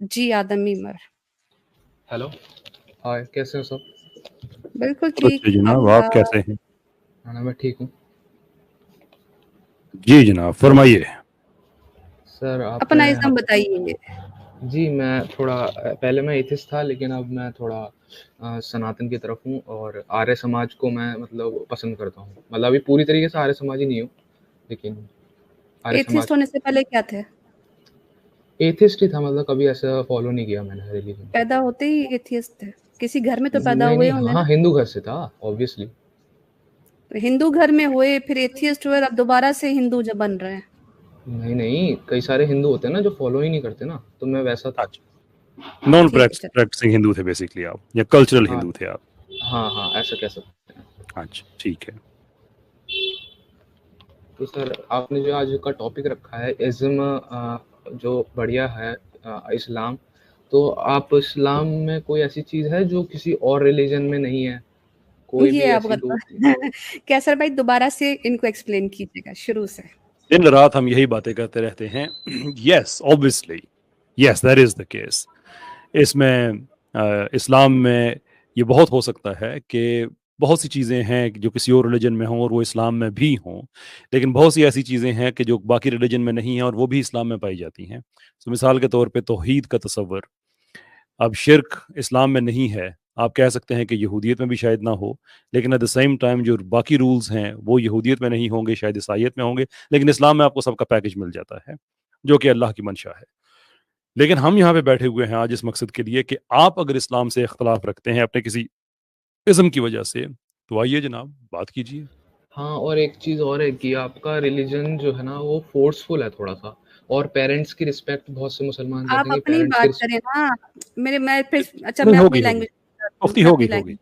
जी, आदम memer. Hello, हाय, कैसे हो सब? बिल्कुल बहुत ठीक। अच्छे जनाब, आप कैसे हैं? हाँ, मैं ठीक हूँ। जी जनाब, फरमाइए। सर अपना आपने इज़्म बताइए। जी, मैं थोड़ा पहले मैं एथिस्ट था, लेकिन अब मैं थोड़ा सनातन की तरफ हूँ और आर्य समाज को मैं मतलब पसंद करता हूँ। मतलब अभी पूरी तरीके से आर्य समाज ही नहीं हूँ, लेकिन आर्य एथिस्ट समाज होने से पहले क्या थे? एथिस्ट ही था, मतलब कभी ऐसा फॉलो नहीं किया मैंने रिलीजन। पैदा होते ही एथियस्ट थे? किसी घर में तो पैदा नहीं, हुए नहीं, होंगे हाँ, ना? हिंदू घर से था ऑब्वियसली। तो हिंदू घर में हुए, फिर एथियस्ट हुए और अब दोबारा से हिंदू जब बन रहे हैं। नहीं, नहीं, कई सारे हिंदू होते हैं ना जो फॉलो ही नहीं करते ना, तो मैं वैसा था। अच्छा, नॉन ठीक है, चलिए। प्रैक्टिसिंग हिंदू थे बेसिकली आप, या कल्चरल हाँ, हिंदू थे आप? हाँ, हाँ, ऐसा कह सकते हैं। अच्छा, ठीक है। तो सर आपने जो आज का टॉपिक रखा है इज़्म, जो बढ़िया है, इस्लाम। तो आप इस्लाम में कोई ऐसी चीज़ है जो किसी और रिलीजन में नहीं है? कोई ये भी आप ऐसी गलत 2-3? कैसर भाई दोबारा से इनको एक्सप्लेन कीजिएगा शुरू से। दिन रात हम यही बातें करते रहते हैं। Yes, obviously, yes, that is the case. इसमें इस्लाम में ये बहुत हो सकता है कि बहुत सी चीज़ें हैं जो किसी और रिलीजन में हों और वो इस्लाम में भी हों, लेकिन बहुत सी ऐसी चीज़ें हैं कि जो बाकी रिलीजन में नहीं हैं और वो भी इस्लाम में पाई जाती हैं। तो मिसाल के तौर पे तौहीद का तसव्वुर, अब शिर्क इस्लाम में नहीं है। आप कह सकते हैं कि यहूदियत में भी शायद ना हो, लेकिन एट द सेम टाइम जो बाकी रूल्स हैं वो यहूदियत में नहीं होंगे, शायद ईसाइयत में होंगे, लेकिन इस्लाम में आपको सबका पैकेज मिल जाता है, जो कि अल्लाह की मंशा है। लेकिन हम यहाँ पे बैठे हुए हैं आज इस मकसद के लिए कि आप अगर इस्लाम से इख्तलाफ रखते हैं अपने किसी इज़्म की वजह से, तो आइए जनाब, बात कीजिए। हाँ, और एक चीज़ और है कि आपका रिलीजन जो है ना वो फ़ोर्सफुल है थोड़ा-सा, और पेरेंट्स की रिस्पेक्ट बहुत से मुसलमान आप करते हैं कि अपनी पेरेंट्स की बात करें ना। मैं फिर अच्छा नहीं, मैं अपनी होगी होगी, लैंग्वेज करती हूँ, उख्ती मैं होगी अपनी होगी। लैंग्वेज।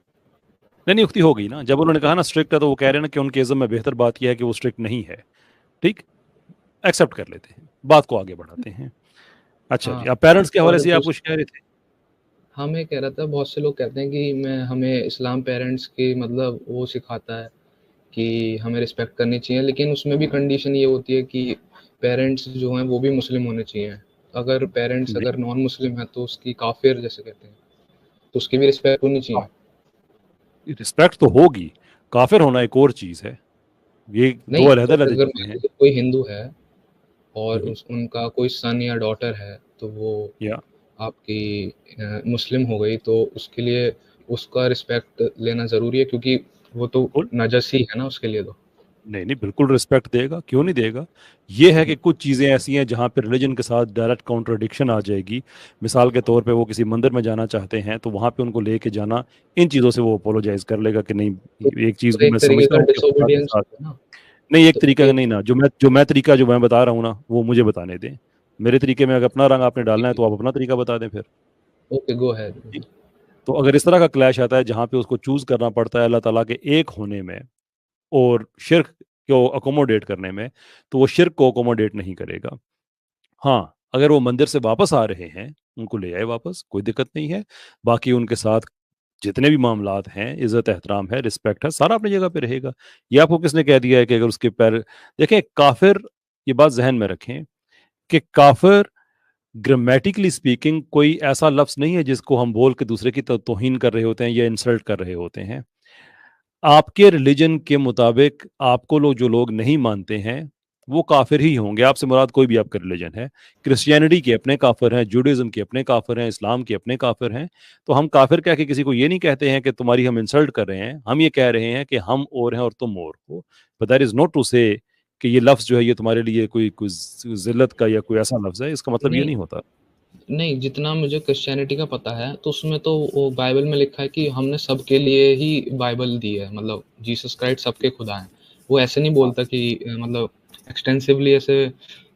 नहीं नहीं, उख्ती होगी ना। जब उन्होंने कहा ना स्ट्रिक्ट है, तो वो कह रहे हैं ना कि उनके इज़्म में बेहतर बात यह है कि वो स्ट्रिक्ट नहीं है। ठीक, एक्सेप्ट कर लेते हैं, बात को आगे बढ़ाते हैं। अच्छा हाँ, जी, आप पेरेंट्स के हवाले और से आप कुछ कह रहे थे? हाँ, मैं कह रहा था बहुत से लोग कहते हैं कि मैं हमें इस्लाम पेरेंट्स की मतलब वो सिखाता है कि हमें रिस्पेक्ट करनी चाहिए, लेकिन उसमें भी कंडीशन ये होती है कि पेरेंट्स जो हैं वो भी मुस्लिम होने चाहिए। अगर पेरेंट्स नहीं, अगर नॉन मुस्लिम है तो उसकी काफिर जैसे कहते हैं, तो उसकी भी रिस्पेक्ट होनी चाहिए। रिस्पेक्ट तो होगी, काफिर होना एक और चीज है। ये दो नहीं, अलग तो अलग अगर चीजें मान हैं। लीजिए कोई हिंदू है और हम्म, उनका कोई सन या डॉटर है, तो वो या आपकी मुस्लिम हो गई, तो उसके लिए उसका रिस्पेक्ट लेना ज़रूरी है, क्योंकि वो तो बिल्कुल। नजस ही है ना उसके लिए तो। नहीं नहीं, बिल्कुल रिस्पेक्ट देगा, क्यों नहीं देगा। ये है कि कुछ चीज़ें ऐसी हैं जहाँ पे रिलीजन के साथ डायरेक्ट कॉन्ट्रडिक्शन आ जाएगी। मिसाल के तौर पे वो किसी मंदिर में जाना चाहते हैं, तो वहाँ पे उनको लेके जाना, इन चीज़ों से वो अपोलोजाइज कर लेगा कि नहीं, तो एक चीज़ तो एक मैं तरीके समझता का हूँ कि खुदा के डिसोबीडियंस साथ, होता है ना। नहीं एक तो तरीका का एक नहीं ना, जो मैं तरीका जो मैं बता रहा हूँ ना, वो मुझे बताने दें। मेरे तरीके में अगर अपना रंग आपने डालना है तो आप अपना तरीका बता दें फिर। Okay, go ahead. ठीक? तो अगर इस तरह का क्लैश आता है जहाँ पे उसको चूज करना पड़ता है अल्लाह ताला के एक होने में और शिर्क को अकोमोडेट करने में, तो वो शिर्क को अकोमोडेट नहीं करेगा। हाँ, अगर वो मंदिर से वापस आ रहे हैं, उनको ले आए वापस, कोई दिक्कत नहीं है। बाकी उनके साथ जितने भी मामलात हैं, इज़्ज़त एहतराम है, रिस्पेक्ट है, सारा अपनी जगह पे रहेगा। ये आपको किसने कह दिया है कि अगर उसके पैर, देखें काफ़िर, ये बात ज़हन में रखें कि काफ़िर ग्रामेटिकली स्पीकिंग कोई ऐसा लफ्ज़ नहीं है जिसको हम बोल के दूसरे की तौहीन कर रहे होते हैं या इंसल्ट कर रहे होते हैं। आपके रिलीजन के मुताबिक आपको जो लोग नहीं मानते हैं, वो काफिर ही होंगे। आपसे मुराद कोई भी आपका रिलीजन है। क्रिश्चियनिटी के अपने काफिर हैं, जूडाइज्म के अपने काफिर हैं, इस्लाम के अपने काफिर हैं। तो हम काफिर कह के किसी को ये नहीं कहते हैं कि तुम्हारी हम इंसल्ट कर रहे हैं। हम ये कह रहे हैं कि हम और हैं और तुम और हो। But that is not to say कि ये लफ्ज जो है ये तुम्हारे लिए कोई जिल्लत का या कोई ऐसा लफ्ज है। इसका मतलब ये नहीं, नहीं होता। नहीं, जितना मुझे क्रिश्चियनिटी का पता है तो उसमें तो वो बाइबल में लिखा है कि हमने सबके लिए ही बाइबल दी है, मतलब जीसस क्राइस्ट सबके खुदा हैं। वो ऐसे नहीं हाँ, बोलता कि मतलब एक्सटेंसिवली ऐसे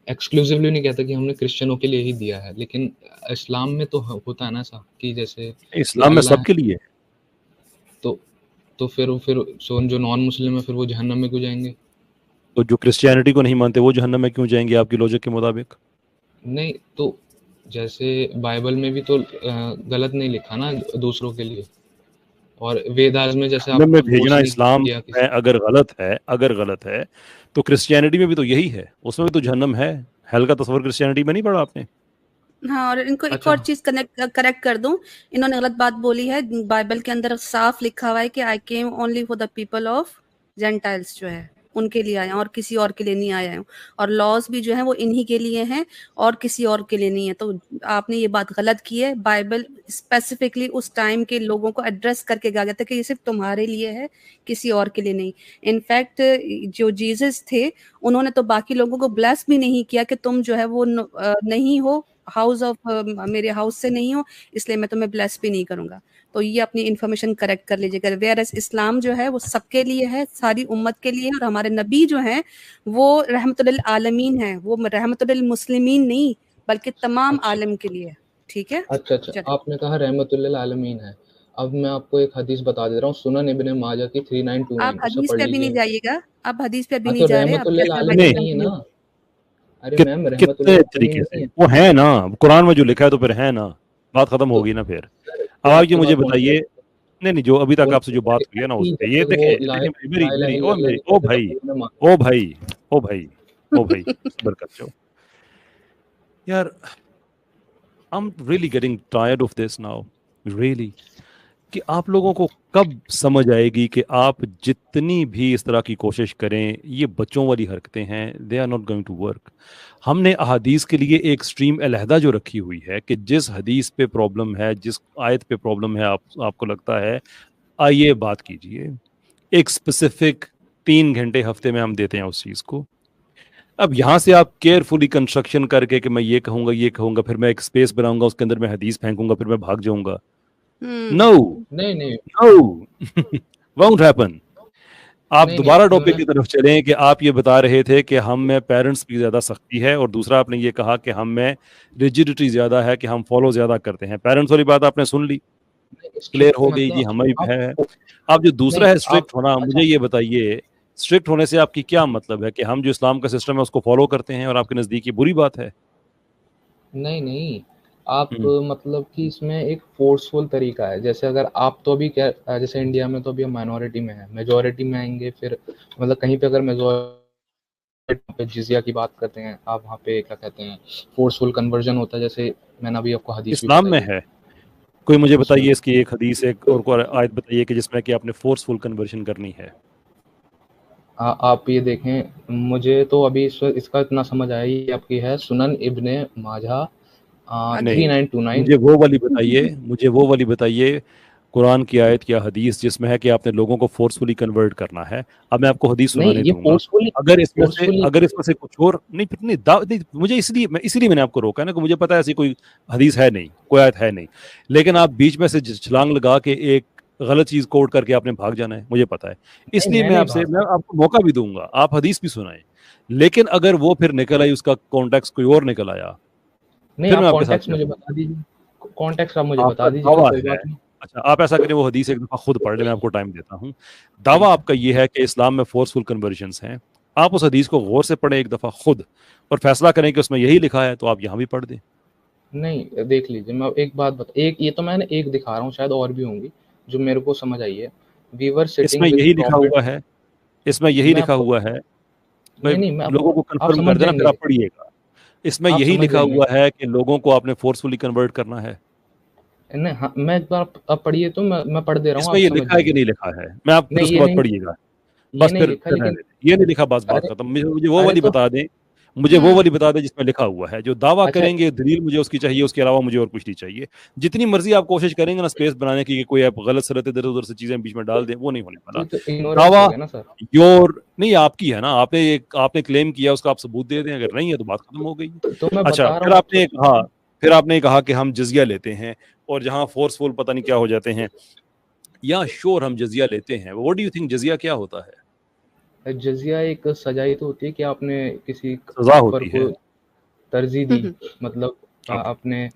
एक्सक्लूसिवली नहीं कहता कि हमने क्रिश्चियनों के लिए ही दिया है, लेकिन इस्लाम में तो होता है ना ऐसा कि जैसे कि इस्लाम में अल्लाह है, सबके लिए है। तो फिर जो नॉन मुस्लिम है फिर वो जहन्नम में क्यों जाएंगे? तो जो क्रिश्चियनिटी को नहीं मानते वो जहन्नम में क्यों जाएंगे आपकी लॉजिक के मुताबिक? नहीं, तो जैसे बाइबल में भी तो गलत नहीं लिखा ना दूसरों के लिए, और वेदास में जैसे जहन्नम आपने में फोर्स भेजना नहीं इस्लाम किया में किसी। अगर गलत है तो क्रिश्चियनिटी में भी तो यही है, उसमें भी तो जहन्नम है। हेल का तस्वर क्रिश्चियनिटी में नहीं पढ़ा आपने? हाँ, और इनको एक अच्छा। और चीज करेक्ट कर दूं, इन्होंने गलत बात बोली है। बाइबल के अंदर साफ लिखा हुआ है कि I came only for the people of gentiles, जो है उनके लिए आया हूं और किसी और के लिए नहीं आया हूं। और लॉज भी जो है वो इन्हीं के लिए हैं और किसी और के लिए नहीं है। तो आपने ये बात गलत की है। बाइबल स्पेसिफिकली उस टाइम के लोगों को एड्रेस करके कहा गया था कि ये सिर्फ तुम्हारे लिए है, किसी और के लिए नहीं। इनफैक्ट जो जीसस थे, उन्होंने तो बाकी लोगों को ब्लेस भी नहीं किया कि तुम जो है वो नहीं हो, हाउस ऑफ मेरे हाउस से नहीं हो, इसलिए मैं तुम्हें ब्लेस भी नहीं करूंगा। तो ये अपनी इन्फॉर्मेशन करेक्ट कर लीजिएगा। वेयर एज इस्लाम जो है वो सबके लिए है, सारी उम्मत के लिए है। और हमारे नबी जो हैं वो रहमतुल आलमीन है, वो रहमतुल मुस्लिमीन नहीं बल्कि तमाम अच्छा आलम के लिए है। ठीक है, अच्छा अच्छा, चलिए। आपने कहा रहमतुल्लिल आलमीन है। अब मैं आपको एक हदीस बता दे रहा हूँ, सुनन इब्ने माजा की आप 3929, उसे हदीस पढ़ पे अभी नहीं लीजिए। जाइएगा, आप हदीस पे अभी हाँ नहीं तो जा रहे, आप रहमतुल्लिल जैसे भाई नहीं, आलमीन ही है कंटिन्यू। ना। अरे मैम, कितने रहमतुल्लिल तरीके आलमीन से नहीं है। वो है ना, कुरान में जो लिखा है तो फिर है ना, बात खत्म तो होगी ना फिर। सर, अब फिर आप ये आपकी मुझे बात कौन सी बताइए, है? नहीं नहीं, जो अभी तक आपसे उन्होंने जो तो बात लिखा हुई है है ना उस कि पे, जब ये तक वो देखें ला देखें ला इलाहा मेरी इल्लल्लाह नहीं ओ कहते तब भाई, तक उन्हें ओ भाई, ओ भाई, ओ भाई, सब्र कर जाओ यार। I am really getting tired of this now, really. कि आप लोगों को कब समझ आएगी कि आप जितनी भी इस तरह की कोशिश करें, ये बच्चों वाली हरकतें हैं, they are not going to work. हमने अहादीस के लिए एक स्ट्रीम अलहदा जो रखी हुई है कि जिस हदीस पे प्रॉब्लम है, जिस आयत पे प्रॉब्लम है, आपको लगता है, आइए बात कीजिए। एक स्पेसिफिक 3 घंटे हफ्ते में हम देते हैं उस चीज़ को। अब यहाँ से आप केयरफुली कंस्ट्रक्शन करके कि मैं ये कहूंगा, फिर मैं एक स्पेस बनाऊंगा, उसके अंदर मैं हदीस फेंकूंगा, फिर मैं भाग जाऊंगा। नो, नहीं नहीं नो, वोंट हैपन। आप नहीं दोबारा नहीं टॉपिक मैं की तरफ चलें कि आप ये बता रहे थे कि हम में पेरेंट्स की ज़्यादा सख्ती है, और दूसरा आपने ये कहा कि हम में रिजिडिटी ज़्यादा है, कि हम फॉलो ज़्यादा करते हैं। पेरेंट्स वाली बात आपने सुन ली, क्लियर स्ट्रिक्ट हो गई मतलब जी, हमारी आप है। अब जो नहीं दूसरा है आप स्ट्रिक्ट होना, अच्छा, मुझे ये बताइए, स्ट्रिक्ट होने से आपकी क्या मतलब है? कि हम जो इस्लाम का सिस्टम है उसको फॉलो करते हैं और आपके नज़दीक ये बुरी बात है? नहीं नहीं आप हम्म, मतलब कि इसमें एक फोर्सफुल तरीका है। जैसे अगर आप तो अभी क्या, जैसे इंडिया में तो अभी हम माइनॉरिटी में है, मेजोरिटी में आएंगे फिर मतलब कहीं पे अगर मेजोरिटी पे जिजिया की बात करते हैं आप, वहाँ पे क्या कहते हैं, फोर्सफुल कन्वर्जन होता है। जैसे मैंने अभी आपको हदीस भी इस्लाम में बताई है है? कोई मुझे उसमें। बताइए इसकी एक हदीस, एक और कोई आयत बताइए कि जिसमें कि आपने फोर्सफुल कन्वर्शन करनी है। आप ये देखें, मुझे तो अभी इसका इतना समझ आया, ये आपकी है सुनन इब्ने माजा नहीं, 3929। मुझे वो वाली बताइए, मुझे वो वाली बताइए, कुरान की आयत या हदीस जिसमें है कि आपने लोगों को फोर्सफुली कन्वर्ट करना है। अब मैं आपको हदीस नहीं सुनाने ये दूंगा। फोर्सफुली अगर इसमें से कुछ और नहीं, फिर नहीं, नहीं, मुझे इसलिए इसीलिए मैंने आपको रोका है ना, कि मुझे पता है ऐसी कोई हदीस है नहीं, कोई आयत है नहीं। लेकिन आप बीच में से छलांग लगा के एक गलत चीज कोट करके आपने भाग जाना है, मुझे पता है। नहीं, इसलिए मैं नहीं मैं भागा। आपको मौका भी दूंगा, आप हदीस भी सुनाएं। लेकिन अगर वो फिर निकल आई, उसका कॉन्टेक्स्ट कोई और निकल आया, नहीं, फिर आप मैं आपके साथ कॉन्टेक्स्ट क्या मुझे करूंगा? बता दीजिए, कॉन्टेक्स्ट आप मुझे आपका बता दीजिए तो दावा कोई है, बात नहीं। अच्छा आप ऐसा करें, वो हदीस एक दफा खुद पढ़ ले, मैं आपको टाइम देता हूँ। दावा ठीक है। आपका ये है कि इस्लाम में फोर्सफुल कन्वर्जन्स हैं। आप उस हदीस को गौर से पढ़ें एक दफा खुद, और फैसला करें कि उसमें यही लिखा है, तो आप यहाँ भी पढ़ दें। नहीं, देख लीजिए, मैं एक बात बता, एक ये तो मैंने एक दिखा रहा हूँ, शायद और भी होंगी जो मेरे को समझ आई है। वी वर इसमें सिटिंग विद यही लिखा प्रॉफिट। हुआ है, इसमें यही मैं लिखा आपको हुआ है भाई। नहीं नहीं मैं लोगों आपको, को आप कंफर्म समझ कर देना, फिर जाएंगे, आप पढ़िएगा। इसमें आप यही समझ लिखा जाएंगे। हुआ है कि लोगों को आपने फोर्सफुली कन्वर्ट करना है। नहीं, हाँ, मैं एक बार आप पढ़िए तो मैं पढ़ दे रहा हूँ, इसमें आप ये समझ लिखा है कि जाएंगे। नहीं लिखा है, मैं आप फिर नहीं, उसके बाद पढ़िएगा। ये बस नहीं फिर लिखा, रहने लेकिन दें, ये नहीं लिखा, बस बात अरे खत्म। मुझे वो अरे वाली तो बता दें, मुझे वो वाली हम्म। बता दें जिसमें लिखा हुआ है। जो दावा अच्छा, करेंगे, दलील मुझे उसकी चाहिए, उसके अलावा मुझे और कुछ नहीं चाहिए। जितनी मर्जी आप कोशिश करेंगे ना स्पेस बनाने की कि कोई आप गलत सलत इधर उधर से चीजें बीच में डाल दें, वो नहीं होने वाला। ये तो इग्नोरेंस हो दावा गया ना सर। योर नहीं, आपकी है ना, आपने क्लेम किया, उसका आप सबूत दे दें, अगर नहीं है तो बात खत्म हो गई। तो मैं अच्छा, बता रहा हूँ आपसे। फिर आपने कहा कि हम जजिया लेते हैं, और जहां फोर्सफुल पता नहीं क्या हो जाते हैं। या श्योर, हम जजिया लेते हैं। व्हाट डू यू थिंक, जजिया क्या होता है? जजिया एक सजा ही तो होती है कि आपने किसी सजा कुफर होती को है। तरजीह दी। हम्म। मतलब ओके, आपने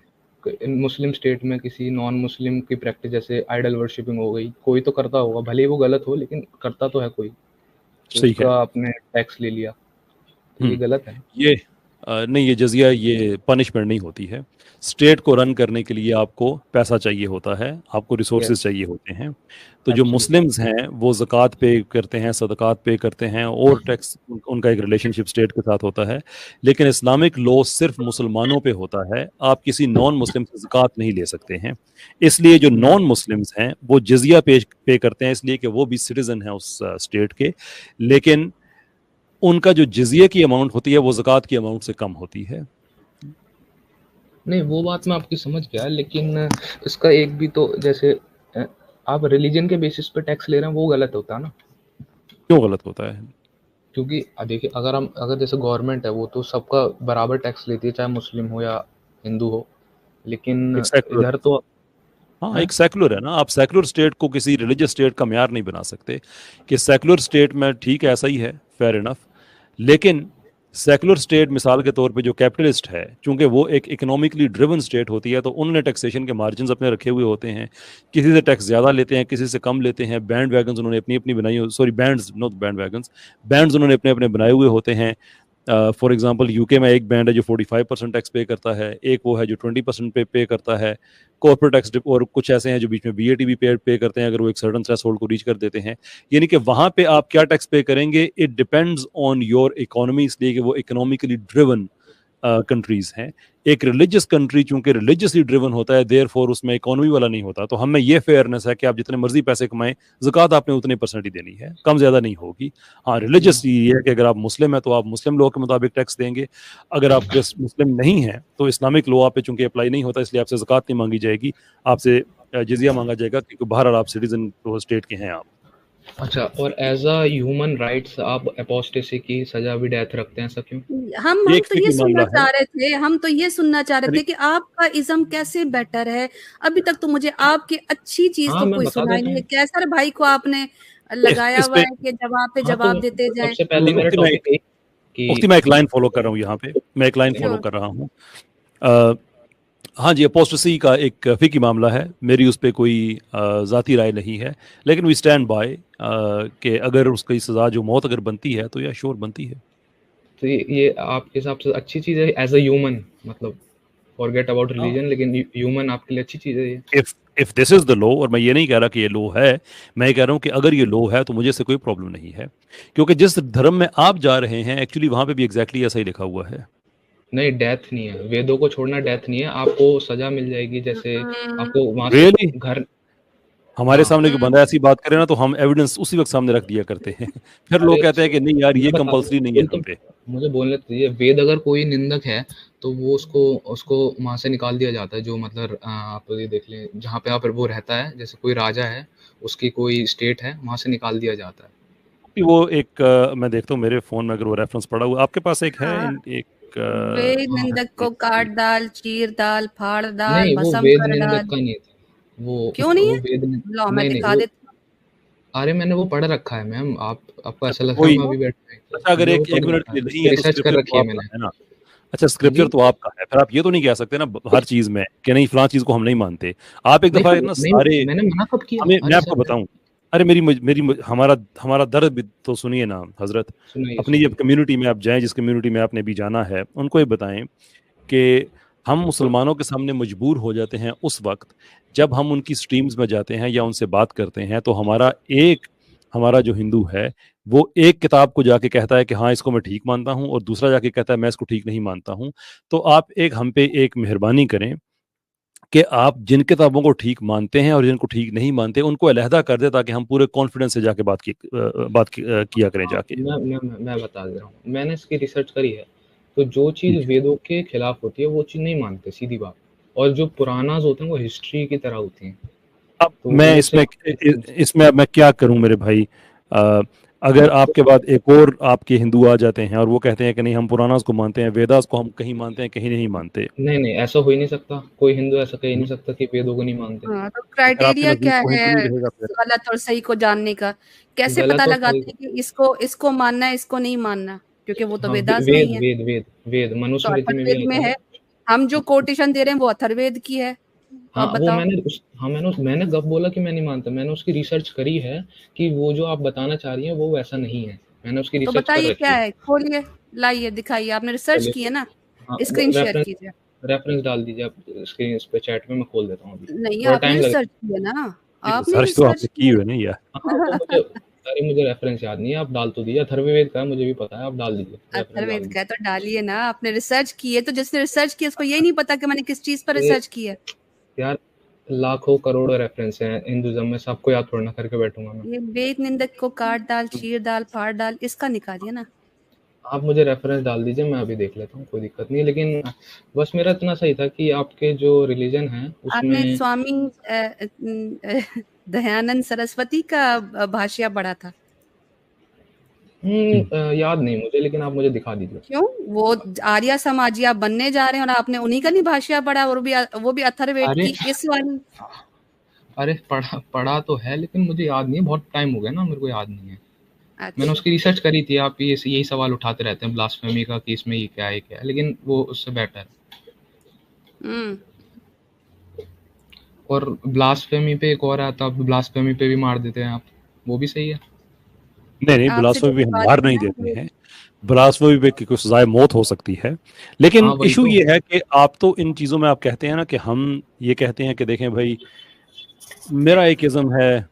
मुस्लिम स्टेट में किसी नॉन मुस्लिम की प्रैक्टिस, जैसे आइडल वर्शिपिंग हो गई, कोई तो करता होगा, भले ही वो गलत हो लेकिन करता तो है कोई, तो ठीक है। उसका आपने टैक्स ले लिया, तो ये हम्म, गलत है। ये नहीं, ये जजिया ये पनिशमेंट नहीं होती है। स्टेट को रन करने के लिए आपको पैसा चाहिए होता है, आपको रिसोर्सेज यस, चाहिए होते हैं। तो जो एब्सोल्युटली। मुस्लिम्स हैं वो ज़कात पे करते हैं, सदक़ात पे करते हैं, और टैक्स उनका एक रिलेशनशिप स्टेट के साथ होता है। लेकिन इस्लामिक लॉ सिर्फ मुसलमानों पे होता है, आप किसी नॉन मुस्लिम से ज़कात नहीं ले सकते हैं। इसलिए जो नॉन मुस्लिम्स हैं वो जजिया पे करते हैं, इसलिए कि वो भी सिटीज़न हैं उस स्टेट के। लेकिन उनका जो जजिया की अमाउंट होती है वो ज़कात की अमाउंट से कम होती है। नहीं, वो बात मैं आपकी समझ गया, लेकिन इसका एक भी तो जैसे आप रिलीजन के बेसिस पे टैक्स ले रहे हैं, वो गलत होता है ना। क्यों गलत होता है? क्योंकि देखिए, अगर जैसे गवर्नमेंट है वो तो सबका बराबर टैक्स लेती है, चाहे मुस्लिम हो या हिंदू हो, लेकिन एक सेकुलर इधर तो हाँ, है। एक सेकुलर है ना। आप सेकुलर स्टेट को किसी रिलीजियस स्टेट का म्यार नहीं बना सकते कि सेकुलर स्टेट में ठीक है, ऐसा ही है, फेयर इनफ। लेकिन सेकुलर स्टेट मिसाल के तौर पे जो कैपिटलिस्ट है, चूंकि वो एक इकोनॉमिकली ड्रिवन स्टेट होती है, तो उन्होंने टैक्सेशन के मार्जिन अपने रखे हुए होते हैं। किसी से टैक्स ज़्यादा लेते हैं, किसी से कम लेते हैं। बैंड वैगन्स उन्होंने अपनी अपनी बनाई, sorry bands, not band wagons, bands उन्होंने अपने अपने बनाए हुए होते हैं। फॉर एग्जांपल यूके में एक बैंड है जो 45% टैक्स पे करता है, एक वो है जो 20% पे करता है कॉर्पोरेट टैक्स, और कुछ ऐसे हैं जो बीच में वीएटी भी पे करते हैं अगर वो एक सर्टन थ्रेशोल्ड को रीच कर देते हैं। यानी कि वहां पे आप क्या टैक्स पे करेंगे, it depends on your economy, इसलिए कि वो इकोनॉमिकली ड्रिवन कंट्रीज हैं। एक रिलीजियस कंट्री चूंकि रिलीजियसली ड्रिवन होता है, देयर फॉर उसमें इकोनॉमी वाला नहीं होता, तो हमें ये फेयरनेस है कि आप जितने मर्जी पैसे कमाएं, ज़कात आपने उतने परसेंट ही देनी है, कम ज़्यादा नहीं होगी। हाँ, रिलीजियस ये है कि अगर आप मुस्लिम हैं तो आप मुस्लिम लॉ के मुताबिक टैक्स देंगे। अगर आप मुस्लिम नहीं हैं तो इस्लामिक लॉ पे चूंकि अप्लाई नहीं होता, इसलिए आपसे ज़कात नहीं मांगी जाएगी, आपसे जजिया मांगा जाएगा, क्योंकि बहरहाल आप सिटीजन स्टेट के हैं आप। अच्छा, और एज अ ह्यूमन राइट्स आप एपोस्टेसी की सजा भी डेथ रखते हैं, ऐसा क्यों? ये हम एक तो ये फिक्री सुनना मामला है। चाह रहे थे, हम तो ये सुनना चाह रहे अरे, थे कि आपका इज्म कैसे बेटर है। अभी तक तो मुझे आपकी अच्छी चीज हाँ, तो मैं कोई बता सुनाई देता नहीं है। हूँ। कैसर भाई को आपने लगाया इस हुआ पे है कि जवाब पे हाँ, जवाब तो देते जाएं। सबसे पहले मेरा मुफ्ती मैं टॉपिक यही मुफ्ती कि मैं एक लाइन फॉलो कर रहा हूँ यहाँ पे, मैं एक लाइन फॉलो श्योर। कर रहा हूँ। हाँ जी, अपोस्टेसी का एक फिकी मामला है, मेरी उस पर कोई ज़ाती राय नहीं है। लेकिन वी स्टैंड बाय कि अगर उसकी सज़ा जो मौत अगर बनती है तो यह श्योर बनती है। तो ये आपके हिसाब से अच्छी चीज़ है एज अ ह्यूमन, मतलब फॉरगेट अबाउट हाँ, रिलीजन, लेकिन ह्यूमन आपके लिए अच्छी चीज़ है ये? If if this is the law, और मैं ये नहीं कह रहा कि ये लॉ है, मैं ये कह रहा हूँ कि अगर ये लॉ है तो मुझे इससे कोई प्रॉब्लम नहीं है, क्योंकि जिस धर्म में आप जा रहे हैं एक्चुअली वहां पे भी एग्जैक्टली ऐसा ही लिखा हुआ है। नहीं, डेथ नहीं है, वेदों को छोड़ना डेथ नहीं है, आपको सजा मिल जाएगी, जैसे आपको वहां से रियली? घर। हमारे हाँ, सामने कोई बंदा ऐसी बात करे ना तो हम एविडेंस उसी वक्त सामने रख दिया करते हैं। फिर लोग अरे कहते हैं कि नहीं यार मैं ये बता कंपलसरी नहीं है बोल तो हम पे। मुझे बोलने तो दीजिए। वेद अगर कोई निंदक है तो वो उसको उसको वहां से निकाल दिया जाता है, जो मतलब आप ये देख लें, जहाँ पे आप वो रहता है, जैसे कोई राजा है, उसकी कोई स्टेट है, वहां से निकाल दिया जाता है। कि वो एक मैं देखता हूँ मेरे फोन में अगर वो रेफरेंस पड़ा हुआ आपके पास एक है हाँ, एक वे हाँ, निंदक को काट डाल, चीर डाल, फाड़ डाल, नहीं, वो भस्म वेद कर निंदक डाल। का नहीं था वो। क्यों नहीं वो है? लो मैं नहीं, नहीं, दिखा वो देती अरे मैंने वो पढ़ रखा है मैम। आपको ऐसा अच्छा लग रहा है कोई मैं हूँ। अभी बैठा अच्छा हूँ, अगर मैंने वो एक पढ़ मिनट रखा के है, लिए नहीं है तो रिसर्च कर स्क्रिप्चर रखी तो है आपका मैंने। है ना। अच्छा, हाँ स्क्रिप्चर जी। तो आपका है, फिर आप ये तो नहीं कह सकते ना हर चीज में कि नहीं फलां चीज को हम नहीं मानते। आप एक नहीं, दफा पर ना नहीं, सारे, मैंने मना कब किया? हमें मैं अरे आपको सर, बताऊं, अरे हमारा हमारा दर्द भी तो सुनिए ना हजरत। सुनाइए, अपनी जब सुनाइए। कम्युनिटी में आप जाएं, जिस कम्युनिटी में आपने भी जाना है, उनको ये बताएं कि हम मुसलमानों के सामने मजबूर हो जाते हैं उस वक्त जब हम उनकी स्ट्रीम्स में जाते हैं या उनसे बात करते हैं, तो हमारा जो हिंदू है वो एक किताब को जाके कहता है कि हाँ इसको मैं ठीक मानता हूँ, और दूसरा जाके कहता है मैं इसको ठीक नहीं मानता हूँ। तो आप एक हम पे एक मेहरबानी करें कि आप जिन किताबों को ठीक मानते हैं और जिनको ठीक नहीं मानते उनको अलहदा कर दें, ताकि हम पूरे कॉन्फिडेंस से जाके किया करें हाँ, जाके। मैं बता दे रहा हूँ, मैंने इसकी रिसर्च करी है। तो जो जी। चीज़ वेदों के खिलाफ होती है वो चीज़ नहीं मानते, सीधी बात। और जो पुरानाज होते हैं वो हिस्ट्री की तरह होती हैं, अब तो मैं वो इसमें सिर्फ इसमें अब मैं क्या करूं मेरे भाई? अ, अगर आपके बाद एक और आपके हिंदू आ जाते हैं और वो कहते हैं कि नहीं हम पुरानास को मानते हैं, वेदास को हम कहीं मानते हैं कहीं नहीं मानते, नहीं, नहीं, ऐसा हो ही नहीं सकता। कोई हिंदू ऐसा कह ही नहीं सकता कि वेदों को नहीं मानते। हाँ, तो तो फिर आपके क्राइटेरिया नजदीक क्या वो हिंदू नहीं है रहेगा फिर। गलत और सही को जानने का? कैसे पता गलत और सही। लगाते हैं कि इसको इसको मानना है, इसको नहीं मानना? क्योंकि वो तो हाँ, वेदास में वेद ही है। वेद वेद वेद तो मनुस्मृति में भी अथर्ववेद में आता है। है। हम जो कोटेशन दे रहे हैं वो अथर्ववेद की है। तो हाँ, अब वो बताओ। मैंने कब बोला कि मैं नहीं मानता? मैंने उसकी रिसर्च करी है कि वो जो आप बताना चाह रही हैं वो वैसा नहीं है। मैंने उसकी तो रिसर्च कर बताइए रखी क्या है। है, खोलिए, लाइए, दिखाइए, आपने रिसर्च चलिए की है ना, हाँ, स्क्रीन शेयर रेफरेंस कीजिए। रेफरेंस डाल दीजिए आप स्क्रीन पे, चैट में मैं खोल देता हूँ अभी, नहीं, थोड़ा आपने टाइम रिसर्च लगेगा। की है ना, आपने रिसर्च तो रिसर्च आपने की की है। हुई नहीं यार। हाँ तो मुझे, अरे मुझे रेफरेंस याद नहीं है, आप डाल तो दीजिए, अथर्ववेद का है, मुझे भी पता है, आप डाल दीजिए, रेफरेंस डाल अथर्ववेद दीजिए। का है तो डालिए ना, आपने रिसर्च की है, तो जिसने रिसर्च की है उसको यही नहीं पता कि मैंने किस चीज पर ये रिसर्च की है। यार लाखों करोड़ों रेफरेंस हैं हिंदुज्म में, सबको याद थोड़ा ना करके बैठूंगा मैं। ये वेद निंदक को काट डाल, चीर डाल, फाड़ डाल, इसका निकालिए ना। आप मुझे रेफरेंस डाल दीजिए, मैं अभी देख लेता हूँ, कोई दिक्कत नहीं है। लेकिन बस मेरा इतना सही था कि आपके जो रिलीजन है आपने उसमें स्वामी दयानंद सरस्वती का भाष्य पढ़ा था। याद नहीं मुझे, लेकिन आप मुझे दिखा दीजिए। क्यों? वो आर्य समाजी आप बनने जा रहे हैं और आपने उन्हीं का नहीं भाष्य पढ़ा, और वो भी अथर्ववेद अरे की इस वाली। अरे पढ़ा पढ़ा तो है, लेकिन मुझे याद नहीं है, बहुत टाइम हो गया ना, मेरे को याद नहीं है। मैंने अच्छा। उसकी रिसर्च करी थी। आप ये यही सवाल उठाते रहते हैं ब्लास्फेमी का कि इसमें ये क्या है, लेकिन वो उससे बेटर है। हम्म। और ब्लास्फेमी पे एक और आता, ब्लास्फेमी पे भी मार देते हैं आप, वो भी सही है। नहीं नहीं, आपसे बिलासपुर जो भी हम बात मार है नहीं ना देते हैं। बिलासपुर पे की कुछ सजाए मौत हो सकती है। हाँ लेकिन वही इशू तो। ये है कि आप तो इन चीज़ों में आप कहते हैं ना कि हम ये कहते हैं कि देखें भाई, मेरा एक इज़म है,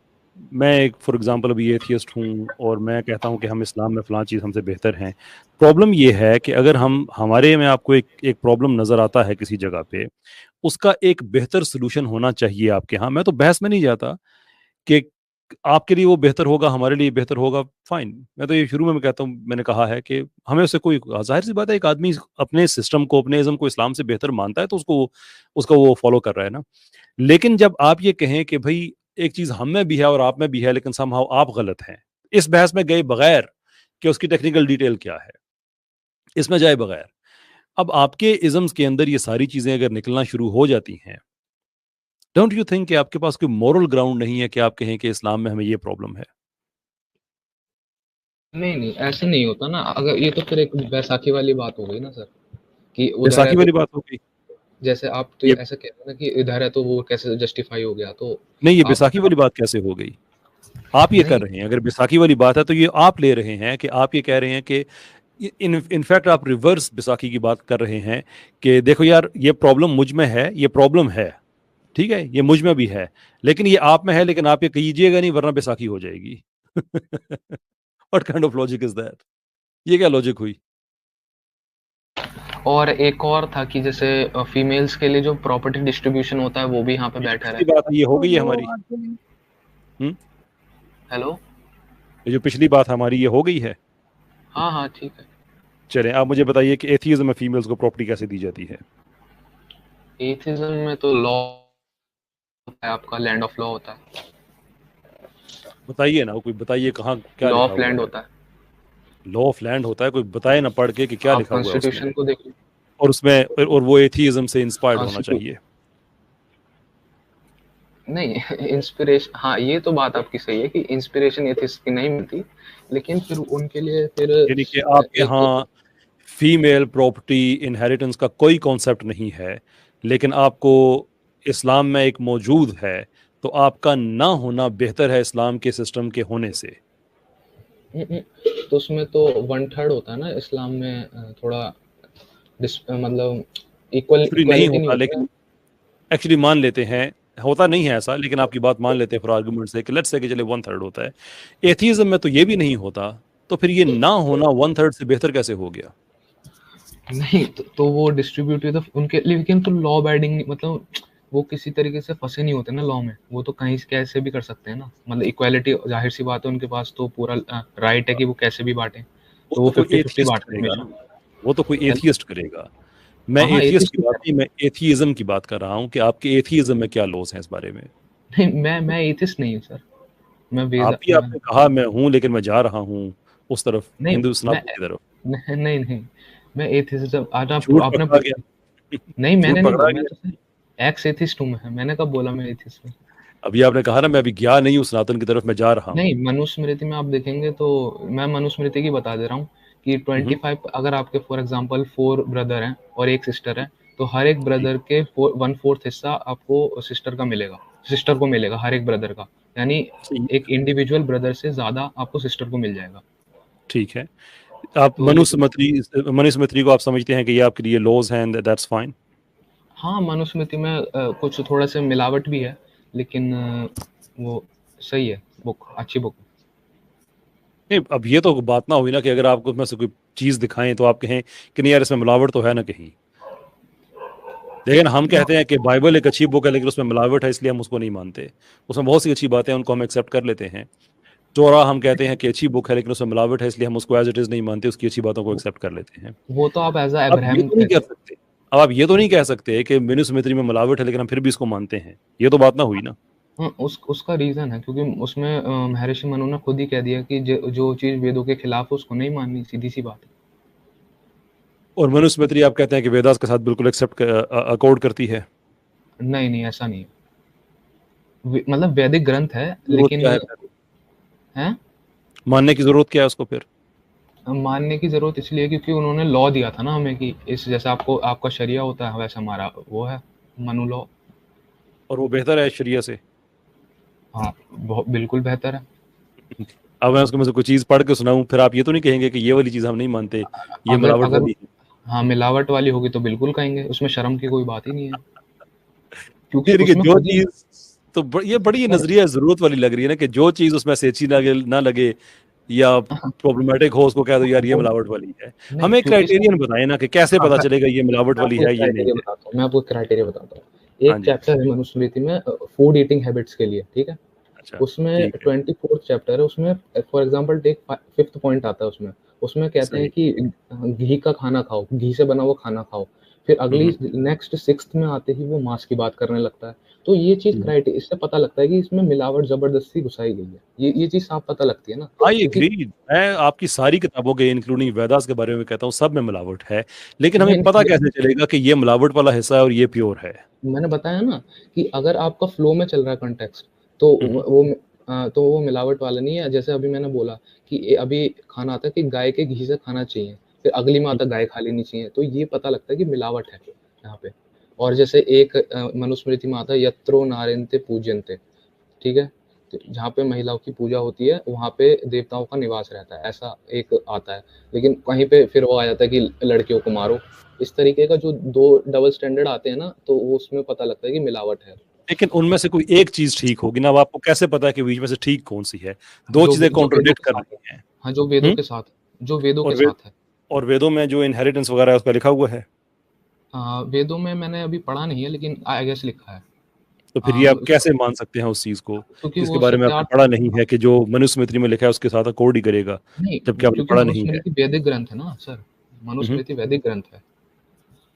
मैं एक फॉर एग्जांपल अभी एथियस्ट हूँ और मैं कहता हूँ कि हम इस्लाम में फ़लाँ चीज़ हमसे बेहतर हैं। प्रॉब्लम ये है कि अगर हम हमारे में आपको एक एक प्रॉब्लम नज़र आता है किसी जगह पे, उसका एक बेहतर सोल्यूशन होना चाहिए आपके यहाँ। मैं तो बहस में नहीं जाता कि आपके लिए वो बेहतर होगा, हमारे लिए बेहतर होगा, फाइन। मैं तो ये शुरू में मैं कहता हूँ, मैंने कहा है कि हमें उससे कोई, ज़ाहिर सी बात है, एक आदमी अपने सिस्टम को, अपने इज़्म को इस्लाम से बेहतर मानता है तो उसको उसका वो फॉलो कर रहा है ना। लेकिन जब आप ये कहें कि भई एक चीज़ हम में भी है और आप में भी है, लेकिन समहाउ आप गलत हैं, इस बहस में गए बगैर कि उसकी टेक्निकल डिटेल क्या है, इसमें जाए बगैर, अब आपके इज़म्स के अंदर ये सारी चीज़ें अगर निकलना शुरू हो जाती हैं, डोंट यू थिंक कि आपके पास कोई मोरल ग्राउंड नहीं है कि आप कहें कि इस्लाम में हमें ये प्रॉब्लम है? नहीं नहीं, ऐसे नहीं होता ना। अगर ये तो फिर एक बैसाखी वाली बात हो गई ना सर, कि उधर है बैसाखी तो, वाली बात हो गई। जैसे आप तो ये ऐसा कह रहे हैं ना कि इधर है तो वो कैसे जस्टिफाई हो गया, तो नहीं, ये आप बैसाखी वाली बात कैसे हो गई? आप ये कर नहीं रहे हैं, अगर बैसाखी वाली बात है तो ये आप ले रहे हैं कि आप ये कह रहे हैं कि इनफैक्ट आप रिवर्स बैसाखी की बात कर रहे हैं कि देखो यार, ये प्रॉब्लम मुझ में है, ये प्रॉब्लम है, ठीक है, ये मुझ में भी है, लेकिन ये आप में है, लेकिन आप ये कीजिएगा नहीं वरना बैसाखी हो जाएगी। What kind of logic is that? ये क्या लॉजिक हुई? और एक और था कि जैसे फीमेल्स के लिए जो प्रॉपर्टी डिस्ट्रीब्यूशन होता है वो भी यहाँ पे ये जो बेटर पिछली है। बात है ये हो गई है ओहो, हमारी। अर्जुन। हम्म। हेलो। ये जो पिछली बात हमारी ये हो गई है। हाँ हाँ ठीक है। चलें, आप मुझे बताइए कि एथियज्म में फीमेल्स को प्रॉपर्टी कैसे दी जाती है? एथिज्म में तो लॉ होता है, आपका लैंड ऑफ लॉ होता है, बताइए ना, कोई बताइए कहाँ क्या लॉ लिखा ऑफ हुआ लैंड है? होता है। लॉ ऑफ लैंड होता है, कोई बताए ना पढ़ के कि क्या आप लिखा हुआ है उसमें। कॉन्स्टिट्यूशन को देख लीजिए। और उसमें और वो एथियज्म से इंस्पायर्ड होना कॉन्स्टिट्यू चाहिए। नहीं इंस्पिरेशन, हाँ ये तो बात आपकी सही है कि इंस्पिरेशन एथिस्ट की नहीं मिलती, लेकिन फिर उनके लिए फिर यानी कि आपके एक यहाँ फीमेल प्रॉपर्टी इनहेरिटेंस का कोई कॉन्सेप्ट नहीं है, लेकिन आपको इस्लाम में एक मौजूद है, तो आपका ना होना बेहतर है इस्लाम के सिस्टम के होने से। तो उसमें तो 1/3 होता है ना इस्लाम में, थोड़ा मतलब एक्चुअली नहीं इक्वालिटी नहीं होता, होती ना। लेकिन एक्चुअली मान लेते हैं, होता नहीं है ऐसा, लेकिन आपकी बात मान लेते हैं फॉर आर्गुमेंट से कि लेट्स से कि चले 1/3 होता है। एथियज्म में तो ये भी नहीं होता, तो फिर ये ना होना 1/3 से बेहतर कैसे हो गया? नहीं तो वो डिस्ट्रीब्यूटिव तो उनके, लेकिन तो लॉ बाइडिंग मतलब वो किसी तरीके से फंसे नहीं होते ना लॉ में, वो तो कहीं से कैसे भी कर सकते हैं ना, मतलब इक्वालिटी जाहिर सी बात है, उनके पास तो पूरा राइट है कि वो कैसे भी बांटे, वो तो वो तो कोई 50-50 एथियस्ट बांटते हैं करेगा हमेशा। ना, वो तो कोई है ना? एथियस्ट करेगा। मैं हाँ हाँ एथियस्ट एथिस्ट की की बात तरह। नहीं, मैं एथियज्म की बात कर रहा हूँ कि आपके एथियज्म में क्या लॉस हैं इस बारे में। नहीं मैं एथिस्ट नहीं हूँ सर। मैं आप ही आपने कहा मैं हूं, लेकिन मैं जा रहा हूँ उस तरफ, नहीं हिंदू मैं सनातन की तरफ। नहीं नहीं नहीं, मैं एथिस्ट आज आप झूठ आपने पकड़ा गया। नहीं झूठ मैंने नहीं पकड़ा बोला, मैं गया। तो एक्स एथिस्ट हूँ, मैंने कब बोला मैं एथिस्ट हूँ। अभी आपने कहा ना मैं अभी गया नहीं हूँ सनातन की तरफ, मैं जा रहा हूँ। नहीं मनुस्मृति में आप देखेंगे तो, मैं मनुस्मृति की बता दे रहा हूँ कि हम्म। 25, अगर आपके फॉर एग्जांपल 4 ब्रदर हैं और एक सिस्टर है, तो हर एक जी। ब्रदर के 1/4 हिस्सा आपको सिस्टर का मिलेगा, सिस्टर को मिलेगा हर एक ब्रदर का, यानी सही। एक इंडिविजुअल ब्रदर से ज्यादा आपको सिस्टर को मिल जाएगा। ठीक है, आप तो मनुस्मृति को आप समझते हैं कि ये आपके लिए लॉज हैं, दैट्स फाइन? हाँ, मनुस्मृति में कुछ थोड़ा सा मिलावट भी है, लेकिन वो सही है, बुक अच्छी बुक। नहीं, अब ये तो बात ना हुई ना कि अगर आपको उसमें से कोई चीज दिखाएं तो आप कहें कि नहीं यार इसमें मिलावट तो है ना कहीं। लेकिन हम कहते हैं कि बाइबल एक अच्छी बुक है लेकिन उसमें मिलावट है इसलिए हम उसको नहीं मानते। उसमें बहुत सी अच्छी बातें हैं, उनको हम एक्सेप्ट कर लेते हैं। तोरा हम कहते हैं कि अच्छी बुक है लेकिन उसमें मिलावट है इसलिए हम उसको एज इट इज नहीं मानते, उसकी अच्छी बातों को एक्सेप्ट कर लेते हैं। वो तो आप एज अब ये अब्राहम तो नहीं कहते कह सकते, अब आप ये तो नहीं कह सकते कि मनुस्मृति में मिलावट है लेकिन हम फिर भी इसको मानते हैं। ये तो बात ना हुई ना। हाँ, उसका रीजन है क्योंकि उसमें महर्षि मनु ने खुद ही कह दिया कि जो चीज वेदों के खिलाफ है उसको नहीं माननी, सीधी सी बात है। और मनुस्मृति आप कहते हैं कि वेदास के साथ बिल्कुल एक्सेप्ट अकॉर्ड करती है? नहीं नहीं, ऐसा नहीं है। मतलब वैदिक ग्रंथ है जरूरत लेकिन क्या है फिर? है मानने की जरूरत क्या है उसको फिर? मानने की जरूरत इसलिए क्योंकि उन्होंने लॉ दिया था ना हमें कि इस जैसे आपको आपका शरिया होता है वैसे हमारा वो है मनु लॉ। और वो बेहतर है शरिया से? हाँ, बहुत बिल्कुल बेहतर है। अब मैं उसको में से कोई चीज पढ़ के सुनाऊं फिर आप ये तो नहीं कहेंगे कि ये वाली चीज हम नहीं मानते, ये अगर मिलावट अगर वाली है? हाँ, मिलावट वाली होगी तो बिल्कुल कहेंगे, उसमें शर्म की कोई बात ही नहीं है क्योंकि ये देखिए उसमें जो खुद ही चीज तो ये बड़ी नजरिया जरूरत वाली लग रही है ना कि जो चीज उसमें से अच्छी ना लगे या प्रॉब्लमेटिक हो उसको कह दो यार ये वो मिलावट वाली है। नहीं हमें क्योंकि इसमें क्राइटेरियन बताएं ना कि कैसे हाँ, पता चलेगा ये मिलावट वाली है ये नहीं है। मैं आपको क्राइटेरिया बताता हूँ। हाँ एक जी। चैप्टर है मनुस्मृति में फूड ईटिंग हैबिट्स के लिए, ठीक है। अच्छा उसमें ठीक है। 24th चैप्टर है, उसमें for example take 5th point आता है उसमें। उसमें कहते हैं सही। कि घी का खाना खाओ, घी से बना हुआ खाना खाओ। फिर अगली हम्म, नेक्स्ट 6th में आते ही वो मांस की बात करने लगता है। तो ये चीज हम्म। क्राइटेरिया इससे पता लगता है कि इसमें मिलावट जबरदस्ती घुसाई गई है। ये चीज साफ पता लगती है ना, आई क्योंकि एग्री, मैं आपकी सारी किताबों के इंक्लूडिंग वेदास के बारे में कहता हूँ सब में मिलावट है, लेकिन हमें नहीं पता नहीं, कैसे चलेगा कि ये मिलावट वाला हिस्सा है और ये प्योर है? मैंने बताया ना कि अगर आपका फ्लो में चल रहा है कॉन्टेक्स्ट तो हम्म, तो वो मिलावट वाला नहीं है। जैसे अभी मैंने बोला कि अभी खाना आता है कि गाय के घी से खाना चाहिए, फिर अगली में आता है गाय खा लेनी चाहिए, तो ये पता लगता है कि मिलावट है यहाँ पे। और जैसे एक मनुस्मृति में आता है यत्रो नारेंते पूज्यन्ते, ठीक है। तो जहाँ पे महिलाओं की पूजा होती है वहाँ पे देवताओं का निवास रहता है, ऐसा एक आता है। लेकिन कहीं पे फिर वो आ जाता है कि लड़कियों को मारो। इस तरीके का जो दो डबल स्टैंडर्ड आते हैं ना, तो वो उसमें पता लगता है कि मिलावट है। लेकिन उनमें से कोई एक चीज ठीक होगी ना, अब आपको कैसे पता है कि बीच में से ठीक कौन सी है? दो चीजें जो वेदों कॉन्ट्रोडिक्ट के कर साथ है। रही हैं। हाँ, जो वेदों हम्म? के साथ जो वेदों और के वेद साथ है। और वेदों में जो इनहेरिटेंस वगैरह है उस पर लिखा हुआ है? वेदों में मैंने अभी पढ़ा नहीं है लेकिन आई गेस लिखा है। तो फिर ये अम, आप कैसे मान सकते हैं उस चीज को क्योंकि जिसके वो बारे में आपने सत्यार्थ पढ़ा नहीं है कि जो मनुस्मृति में लिखा है उसके साथ अकॉर्ड ही करेगा, नहीं, जबकि आपने क्योंकि पढ़ा नहीं है? मनुस्मृति वैदिक ग्रंथ है ना सर। हम्म, मनुस्मृति वैदिक ग्रंथ है।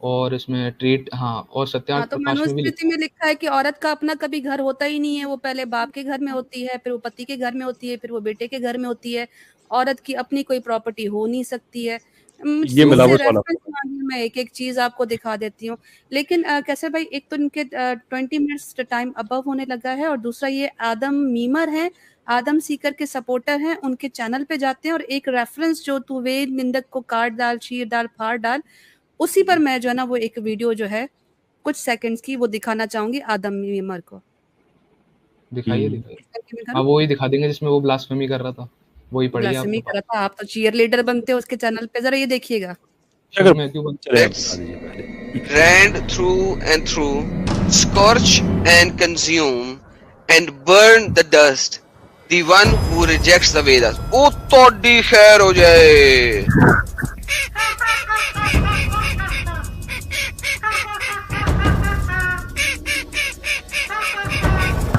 और इसमें ट्रीट हाँ, और हाँ, सत्यार्थ तो प्रकाश में भी मनुस्मृति लिखा में लिखा है कि औरत का अपना कभी घर होता ही नहीं है, वो पहले बाप के घर में होती है, फिर वो पति के घर में होती है, फिर वो बेटे के घर में होती है। औरत की अपनी कोई प्रॉपर्टी हो नहीं सकती है। ये मुझसे मिलावट वाला रेफरेंस होगा। मांगिए, मैं एक एक चीज आपको दिखा देती हूँ। लेकिन कैसे भाई, एक तो इनके 20 मिनट्स टाइम अबव होने लगा है, और दूसरा ये आदम मीमर है, आदम सीकर के सपोर्टर हैं, उनके चैनल पे जाते हैं और एक रेफरेंस जो तू वेद निंदक को काट डाल, चीर डाल, फाड़ डाल, उसी पर मैं जो है ना वो एक वीडियो जो है कुछ सेकंड्स की वो दिखाना चाहूंगी आदम मीमर को। दिखाइए दिखाइए। करके मैं हाँ, करूँ? वो ही दिखा देंगे जिसमें वो ब्लास्फेमी कर रहा था, वही पढ़िए ब्लास्फेमी आपके करा पास। था, आप तो चीयर लीडर बनते हो उसके चैनल पे, जरा ये देखिएगा। फिर अगर मैं क्यों बन चले आप Let's बता दीजिए पहले। rend through and through, scorch and consume, and burn the dust, the one who rejects the Vedas. ओ तोड़ी खैर हो जाए।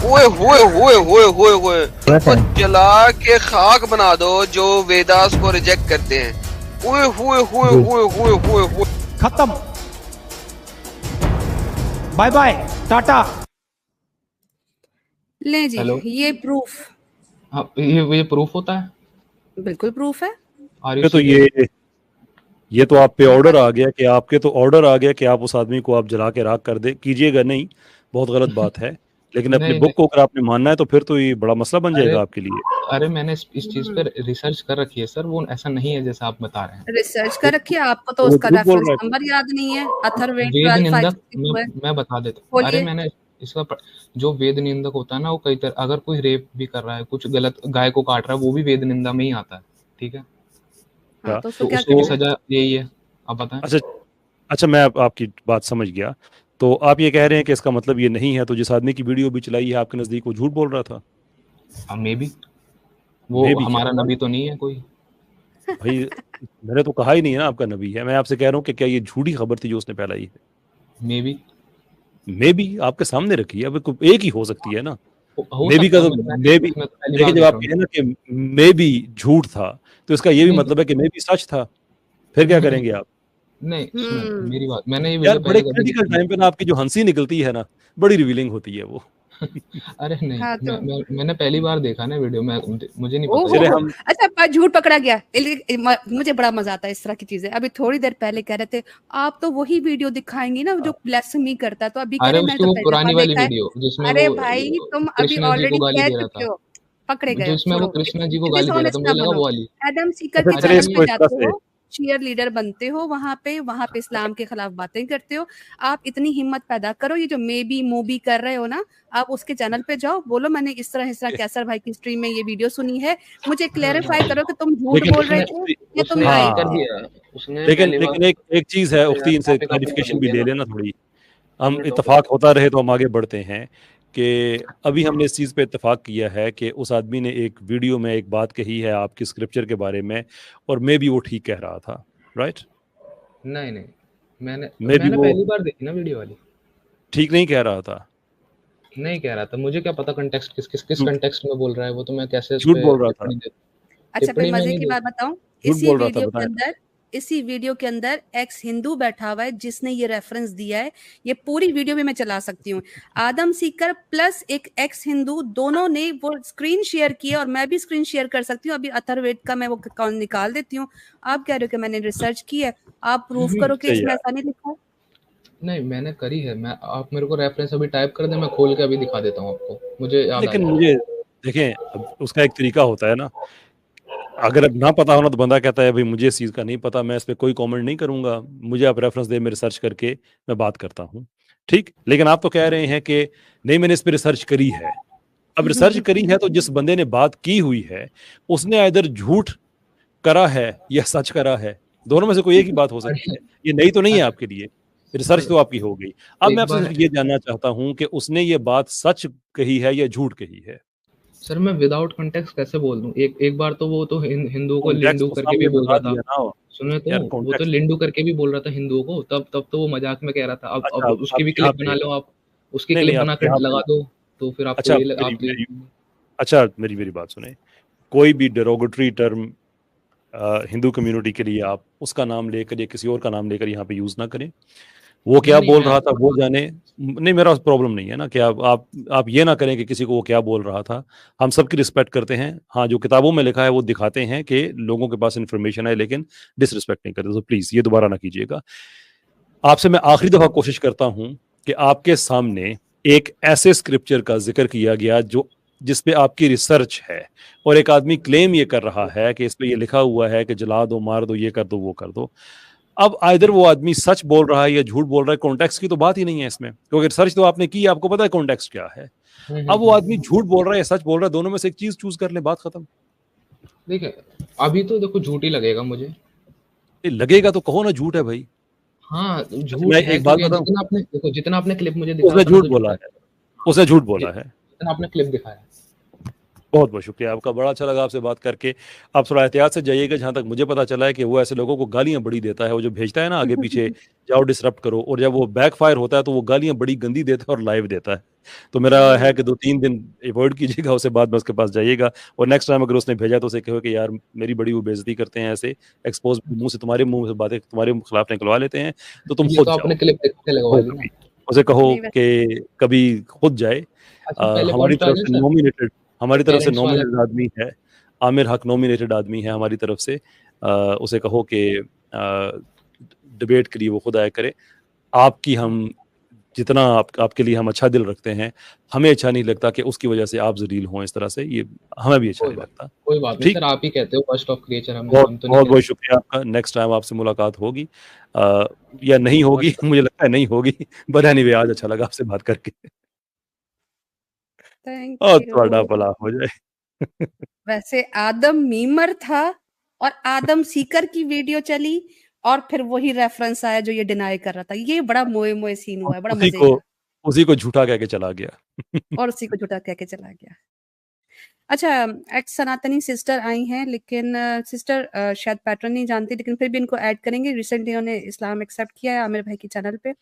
ओए होए होए होए होए होए, इनको जला के खाक बना दो जो वेदास को रिजेक्ट करते हैं। ओए होए होए होए होए होए होए। खत्म, बाय बाय, टाटा। ले जी, हेलो। ये प्रूफ, हाँ, ये प्रूफ होता है? बिल्कुल प्रूफ है। आर यू तो सीरियस? ये तो आप पे ऑर्डर आ गया कि आपके तो ऑर्डर आ गया कि आप उस आदमी को आप जला के राख कर दे, कीजिएगा नहीं, बहुत गलत बात है। लेकिन अपने नहीं बुक नहीं, को अगर आपने मानना है तो फिर तो ये बड़ा मसला बन अरे जाएगा आपके लिए। अरे मैंने इस चीज पर रिसर्च कर रखी है सर, वो ऐसा नहीं है जैसा आप बता रहे हैं। रिसर्च कर वो रखिए, आपको तो वो उसका झूठ बोल रेफरेंस रहा है। नंबर याद नहीं है। अथर्ववेद वेद 12 निंदक 562 है। मैं बता देता हूँ। अरे बोलिए। मैंने इसका जो वेद निंदक होता है ना, वो कई तरह, अगर कोई रेप भी कर रहा है, कुछ गलत गाय को काट रहा है, वो भी वेद निंदा में ही आता है, ठीक है। हाँ, तो उसको क्या उसकी भी करना है? सजा यही है, आप बताएं। अच्छा मैं आपकी बात समझ गया। तो आप ये कह रहे हैं कि इसका मतलब ये नहीं है, तो जिस आदमी की वीडियो भी चलाई है आपके नज़दीक वो झूठ बोल रहा था? मे बी वो मे भी क्या हमारा नबी तो नहीं है कोई। भाई, मैंने तो कहा ही नहीं है ना आपका नबी है। मैं आपसे कह रहा हूँ कि क्या ये झूठी खबर थी जो उसने फैलाई है? मे बी मे भी आपके सामने रखी है, अब एक ही हो सकती है ना। हो मे भी का सकता है, तो मे भी, मैं तो पहली देखिए बार जब देख आप रहा हूँ। कहें ना कि मे भी झूठ था, तो इसका ये भी नहीं मतलब है कि मे भी सच था। फिर क्या नहीं करेंगे आप? नहीं, सुनो हम्म। मेरी बात, मैंने ये यार वीडियो बड़े पहले कभी क्रिटिकल देखी टाइम पे ना आपकी जो हंसी निकलती है ना, बड़ी रिवीलिंग होती है वो। अरे नहीं, हाँ, तो मैंने पहली बार देखा ना वीडियो, मुझे नहीं पता ये चले ओहो! हम अच्छा, झूठ पकड़ा गया। मुझे बड़ा मजा आता है इस तरह की चीजें। अभी थोड़ी देर पहले कह रहे थे आप तो वही वीडियो दिखाएंगी ना जो ब्लेसिमी करता है, तो अभी कह अरे रहे मैंने उसकी तो वो पहली दफा पुरानी वाली देखा है। वीडियो जिसमें अरे वो भाई, तुम अभी कृष्णा जी को ऑलरेडी गाली कह दे रहा चुके था, हो, पकड़े गए जो हो। इसमें वो छोड़ो, कृष्णा जी को गाली दे रहा था, डिसऑनेस्ट मुझे ना लगा बनो। वो वाली। एडम सीकर अच्छा के चले चैनल पे इसको इस तरह जाते से। हो, चीयर लीडर बनते हो, वहां पे इस्लाम के खिलाफ बातें करते हो। आप इतनी हिम्मत पैदा करो, ये जो मे बी मूवी कर रहे हो ना, आप उसके चैनल पे जाओ, बोलो मैंने इस तरह कैसर भाई की स्ट्रीम में ये वीडियो सुनी है, मुझे क्लेरिफाई करो कि तुम झूठ लेकिन बोल रहे उसने थे या तुम उसने लाइव ये कर हाँ, थे। दिया, उसने लेकिन पहली बार लेकिन एक चीज है, यार उख्ती इनसे टॉपिक अपने को क्लैरिफिकेशन बदल भी दिया ले ना, लेना थोड़ी। हम हमने टॉपिक इत्तेफाक होता रहे तो हम आगे बढ़ते हैं कि अभी हमने इस चीज़ पे इत्तेफाक किया है कि उस आदमी ने एक वीडियो में एक बात कही है आपकी स्क्रिप्चर के बारे में, और मे भी वो ठीक कह रहा था, राइट? नहीं, मैंने मे भी मैंने वो पहली बार देखी ना वीडियो वाली। ठीक नहीं कह रहा था, नहीं कह रहा था, मुझे क्या पता कंटेक्स्ट किस झूठ कंटेक्स्ट में बोल रहा है, वो तो मैं कैसे उस झूठ पे बोल रहा था, टिप्पणी दे, अच्छा, फिर टिप्पणी में मजे नहीं की दे। बात बताऊं, झूठ बोल रहा था, बताएं। इसी वीडियो के अंदर एक्स हिंदू बैठा हुआ है जिसने ये रेफरेंस दिया है। ये पूरी वीडियो भी मैं चला सकती हूँ। आदम सीकर प्लस एक एक्स हिंदू, दोनों ने वो स्क्रीन शेयर किया, और मैं भी स्क्रीन शेयर कर सकती हूँ। अभी अथर्ववेद का मैं वो निकाल देती हूँ। आप कह रहे हो कि मैंने रिसर्च की है, आप प्रूफ करो कि सही इसमें यार, ऐसा नहीं लिखा है। नहीं मैंने करी है, मैं आप मेरे को रेफरेंस अभी टाइप कर दें, मैं खोल के अभी दिखा देता हूँ आपको, मुझे याद आ लेकिन जाएगा। मुझे देखें, अब उसका एक तरीका होता है ना। अगर अब ना पता होना तो बंदा कहता है भाई मुझे इस चीज़ का नहीं पता, मैं इस पर कोई कमेंट नहीं करूंगा, मुझे आप रेफरेंस दे, मैं रिसर्च करके मैं बात करता हूँ। ठीक, लेकिन आप तो कह रहे हैं कि नहीं मैंने इस पर रिसर्च करी है। अब रिसर्च करी है तो जिस बंदे ने बात की हुई है उसने इधर झूठ करा है या सच करा है, दोनों में से कोई एक ही बात हो सकती अरे है। ये नहीं तो नहीं है अरे आपके लिए, रिसर्च तो आपकी हो गई। अब मैं एक आपसे बार सिर्फ ये जानना चाहता हूं कि उसने ये बात सच कही है या झूठ कही है। सर मैं विदाउट कॉन्टेक्स्ट कैसे बोल दूं? एक बार तो वो तो हिंदुओं को कॉन्टेक्स्ट लिंडू तो करके भी सामने बोल बता रहा था। दिया ना सुने तो, यार, वो तो कॉन्टेक्स्ट। लिंडू करके भी बोल रहा था हिंदुओं को, तब तो वो मजाक में कह रहा था। अब अच्छा उसकी आप भी यहाँ क्लिप पे, बना लो आप, उसकी नहीं क्लिप नहीं आप बना कर यहाँ पे लगा ना, दो, तो फिर आपको अच्छा ये मेरी आप मेरी अच्छा मेरी मेरी बात सुने। कोई भी डेरोगेटरी टर्म हिंदू कम्युनिटी के लिए आप उसका नाम लेकर या किसी और का नाम लेकर यहाँ पे यूज ना करें। वो नहीं क्या नहीं बोल मैं रहा था वो जाने, नहीं मेरा प्रॉब्लम नहीं है ना कि आप ये ना करें कि किसी को वो क्या बोल रहा था। हम सबकी रिस्पेक्ट करते हैं, हाँ जो किताबों में लिखा है वो दिखाते हैं कि लोगों के पास इंफॉर्मेशन है, लेकिन डिसरिस्पेक्ट नहीं करते। तो प्लीज ये दोबारा ना कीजिएगा। आपसे मैं आखिरी दफा कोशिश करता हूं कि आपके सामने एक ऐसे स्क्रिप्चर का जिक्र किया गया जो जिसपे आपकी रिसर्च है, और एक आदमी क्लेम ये कर रहा है कि इस पे ये लिखा हुआ है कि जला दो, मार दो, ये कर दो, वो कर दो। अब आइदर वो आदमी सच बोल रहा है या झूठ बोल रहा है, कॉन्टेक्स्ट की तो बात ही नहीं है इसमें, क्योंकि रिसर्च तो आपने की, आपको पता है कॉन्टेक्स्ट क्या है। अब वो आदमी झूठ बोल रहा है या सच बोल रहा है, दोनों में से एक चीज चूज कर ले, बात खत्म। देखिए अभी तो देखो झूठ ही लगेगा मुझे। ये लगेगा तो कहो ना झूठ है भाई। हाँ अच्छा, झूठ मैं है एक बात क्योंकि बताऊं, जितना आपने देखो, जितना आपने क्लिप मुझे दिखाया उसने था ना झूठ तो बोला झूठा है, उसने झूठ बोला है, है। जितना आपने क्लिप दिखाया। बहुत बहुत शुक्रिया आपका, बड़ा अच्छा लगा आपसे बात करके। आप थोड़ा एहतियात से जाइएगा, जहाँ तक मुझे पता चला है कि वो ऐसे लोगों को गालियां बड़ी देता है, वो जो भेजता है ना आगे पीछे जाओ डिसरप्ट करो, और जब वो बैक फायर होता है तो वो गालियां बड़ी गंदी देता है और लाइव देता है। तो मेरा है कि 2-3 दिन अवॉइड कीजिएगा उससे, बाद में उसके पास जाइएगा, और नेक्स्ट टाइम अगर उसने भेजा तो उसे कहो कि यार मेरी बड़ी वो बेइज्जती करते हैं, ऐसे एक्सपोज मुंह से तुम्हारे मुंह से बातें तुम्हारे खिलाफ निकलवा लेते हैं, तो तुम ये खुद तो जाओ। आपने क्लिप दिखा के लगवा कहो ली ना। कभी, उसे कहो नहीं, कि कभी खुद जाए। अच्छा पहले कौन हमारी सा आ तरफ जाए से सर? नॉमिनेटेड, हमारी तरफ से पेरेंट्स वाला? नॉमिनेटेड आदमी है, आमिर हक नॉमिनेटेड आदमी है हमारी तरफ से। उसे कहो कि डिबेट के लिए वो खुद आया करे। आपकी हम जितना आपके लिए हम अच्छा दिल रखते हैं, हमें अच्छा नहीं लगता कि उसकी वजह से आप जलील हों इस तरह से, ये हमें भी अच्छा नहीं लगता। कोई बात नहीं ठीक, सर, आप ही कहते हो फर्स्ट ऑफ क्रिएचर, बहुत हम तो नहीं बहुत बहुत कहते। शुक्रिया आपका। नेक्स्ट टाइम आपसे मुलाकात होगी या नहीं होगी मुझे लगता है नहीं होगी, बट एनीवे आज अच्छा लगा आपसे बात करके, थैंक और यू। थोड़ा भला हो जाए। वैसे आदम मीमर था और आदम सीकर की वीडियो चली और फिर वही रेफरेंस आया जो ये डिनाई कर रहा था। ये बड़ा मोए मोए सीन हुआ है, बड़ा मजे का। उसी को झूठा कह के चला गया और उसी को झूठा कह के चला गया। अच्छा, एक्स सनातनी सिस्टर आई हैं, लेकिन सिस्टर शायद पैटर्न नहीं जानती, लेकिन फिर भी इनको ऐड करेंगे। रिसेंटली उन्होंने इस्लाम एक्सेप्ट किया है आमिर भाई की चैनल पे,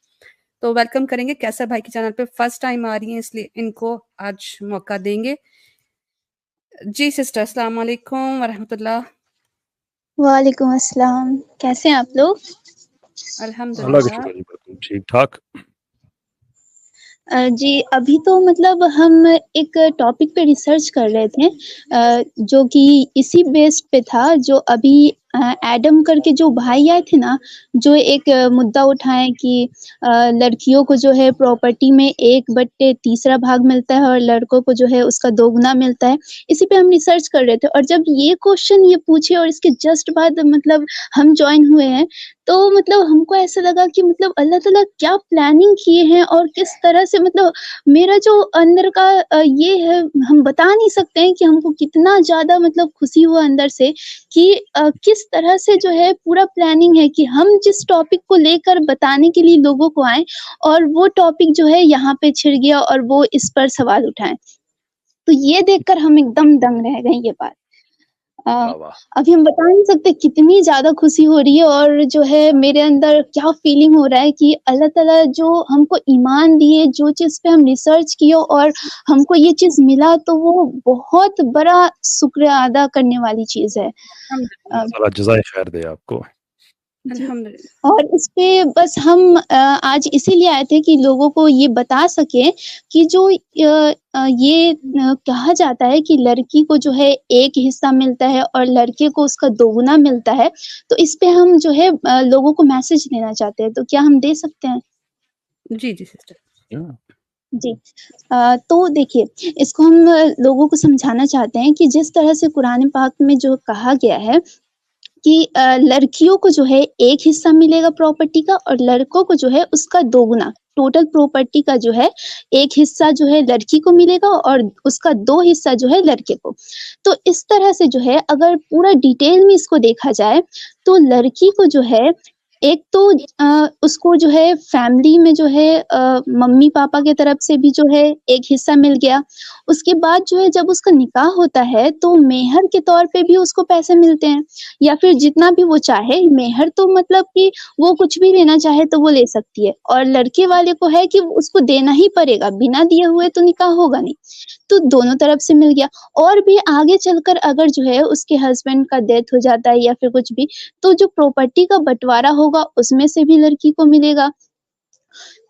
तो वेलकम करेंगे। कैसर भाई की चैनल पे फर्स्ट टाइम आ रही हैं, इसलिए इनको आज मौका देंगे। जी सिस्टर, अस्सलाम वालेकुम वरहमतुल्लाह। वालेकुम अस्सलाम, कैसे हैं आप लोग? अल्हम्दुलिल्लाह ठीक ठाक। जी, अभी तो मतलब हम एक टॉपिक पे रिसर्च कर रहे थे जो कि इसी बेस पे था जो अभी एडम करके जो भाई आए थे ना, जो एक मुद्दा उठाए कि लड़कियों को जो है प्रॉपर्टी में 1/3 भाग मिलता है और लड़कों को जो है उसका 2 गुना मिलता है। इसी पे हम रिसर्च कर रहे थे और जब ये क्वेश्चन ये पूछे और इसके जस्ट बाद मतलब हम जॉइन हुए हैं, तो मतलब हमको ऐसा लगा कि मतलब अल्लाह ताला क्या प्लानिंग किए हैं और किस तरह से मतलब मेरा जो अंदर का ये है, हम बता नहीं सकते हैं कि हमको कितना ज़्यादा मतलब खुशी हुआ अंदर से कि किस तरह से जो है पूरा प्लानिंग है कि हम जिस टॉपिक को लेकर बताने के लिए लोगों को आए और वो टॉपिक जो है यहाँ पे छिड़ गया और वो इस पर सवाल उठाएं। तो ये देखकर हम एकदम दंग रह गए ये बात। अभी हम बता नहीं सकते कितनी ज़्यादा खुशी हो रही है और जो है मेरे अंदर क्या फीलिंग हो रहा है कि अल्लाह ताला जो हमको ईमान दिए, जो चीज़ पे हम रिसर्च किए और हमको ये चीज़ मिला, तो वो बहुत बड़ा शुक्र अदा करने वाली चीज़ है। जज़ाए खैर दे आपको। अल्हम्दुलिल्लाह। और इस पे बस हम आज इसीलिए आए थे कि लोगों को ये बता सकें कि जो ये कहा जाता है कि लड़की को जो है 1 हिस्सा मिलता है और लड़के को उसका 2 गुना मिलता है, तो इस पे हम जो है लोगों को मैसेज देना चाहते हैं, तो क्या हम दे सकते हैं? जी, जी सिस्टर। जी। तो देखिए, इसको हम लोगों को समझाना चाहते हैं कि जिस तरह से कुरान पाक में जो कहा गया है कि लड़कियों को जो है 1 हिस्सा मिलेगा प्रॉपर्टी का और लड़कों को जो है उसका 2 गुना। टोटल प्रॉपर्टी का जो है 1 हिस्सा जो है लड़की को मिलेगा और उसका 2 हिस्सा जो है लड़के को। तो इस तरह से जो है अगर पूरा डिटेल में इसको देखा जाए, तो लड़की को जो है एक तो उसको जो है फैमिली में जो है मम्मी-पापा के तरफ से भी जो है 1 हिस्सा मिल गया। उसके बाद जो है जब उसका निकाह होता है, तो मेहर के तौर पे भी उसको पैसे मिलते हैं या फिर जितना भी वो चाहे। मेहर तो मतलब कि वो कुछ भी लेना चाहे तो वो ले सकती है और लड़के वाले को है कि उसको देना ही पड़ेगा, बिना दिए हुए तो निकाह होगा नहीं। तो दोनों तरफ से मिल गया और भी आगे चलकर अगर जो है उसके हस्बैंड का डेथ हो जाता है या फिर कुछ भी, तो जो प्रॉपर्टी का बँटवारा होगा उसमें से भी लड़की को मिलेगा।